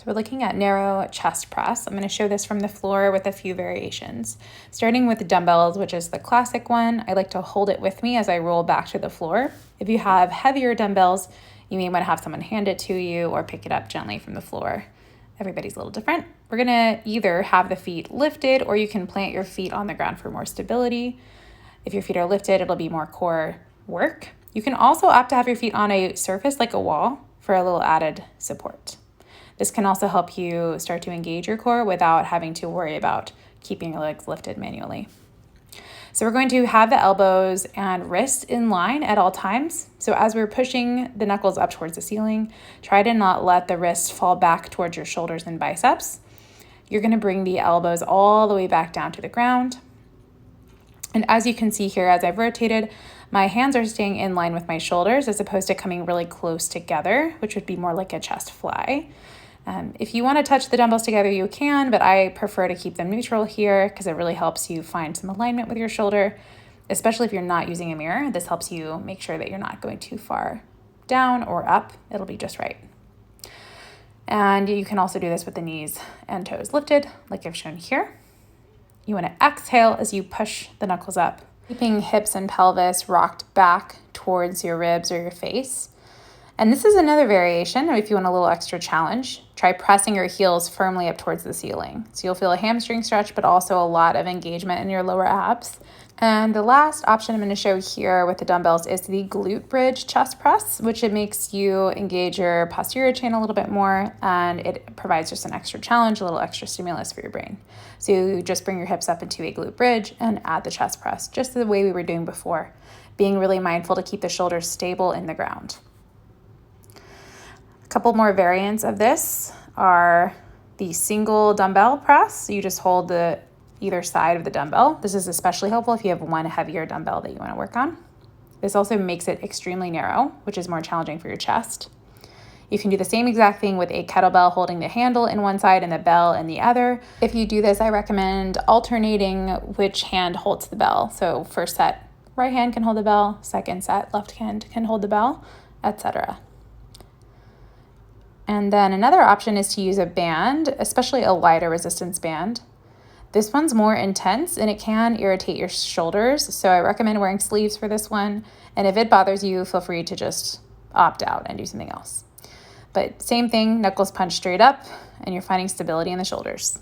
So we're looking at narrow chest press. I'm going to show this from the floor with a few variations. Starting with dumbbells, which is the classic one, I like to hold it with me as I roll back to the floor. If you have heavier dumbbells, you may want to have someone hand it to you or pick it up gently from the floor. Everybody's a little different. We're going to either have the feet lifted or you can plant your feet on the ground for more stability. If your feet are lifted, it'll be more core work. You can also opt to have your feet on a surface like a wall for a little added support. This can also help you start to engage your core without having to worry about keeping your legs lifted manually. So we're going to have the elbows and wrists in line at all times. So as we're pushing the knuckles up towards the ceiling, try to not let the wrist fall back towards your shoulders and biceps. You're going to bring the elbows all the way back down to the ground. And as you can see here, as I've rotated, my hands are staying in line with my shoulders as opposed to coming really close together, which would be more like a chest fly. If you want to touch the dumbbells together, you can, but I prefer to keep them neutral here because it really helps you find some alignment with your shoulder, especially if you're not using a mirror. This helps you make sure that you're not going too far down or up. It'll be just right. And you can also do this with the knees and toes lifted, like I've shown here. You want to exhale as you push the knuckles up, keeping hips and pelvis rocked back towards your ribs or your face. And this is another variation. If you want a little extra challenge, try pressing your heels firmly up towards the ceiling. So you'll feel a hamstring stretch, but also a lot of engagement in your lower abs. And the last option I'm going to show here with the dumbbells is the glute bridge chest press, which it makes you engage your posterior chain a little bit more, and it provides just an extra challenge, a little extra stimulus for your brain. So you just bring your hips up into a glute bridge and add the chest press, just the way we were doing before, being really mindful to keep the shoulders stable in the ground. A couple more variants of this are the single dumbbell press. You just hold either side of the dumbbell. This is especially helpful if you have one heavier dumbbell that you want to work on. This also makes it extremely narrow, which is more challenging for your chest. You can do the same exact thing with a kettlebell, holding the handle in one side and the bell in the other. If you do this, I recommend alternating which hand holds the bell. So first set, right hand can hold the bell, second set, left hand can hold the bell, etc. And then another option is to use a band, especially a lighter resistance band. This one's more intense and it can irritate your shoulders, so I recommend wearing sleeves for this one. And if it bothers you, feel free to just opt out and do something else. But same thing, knuckles punch straight up, and you're finding stability in the shoulders.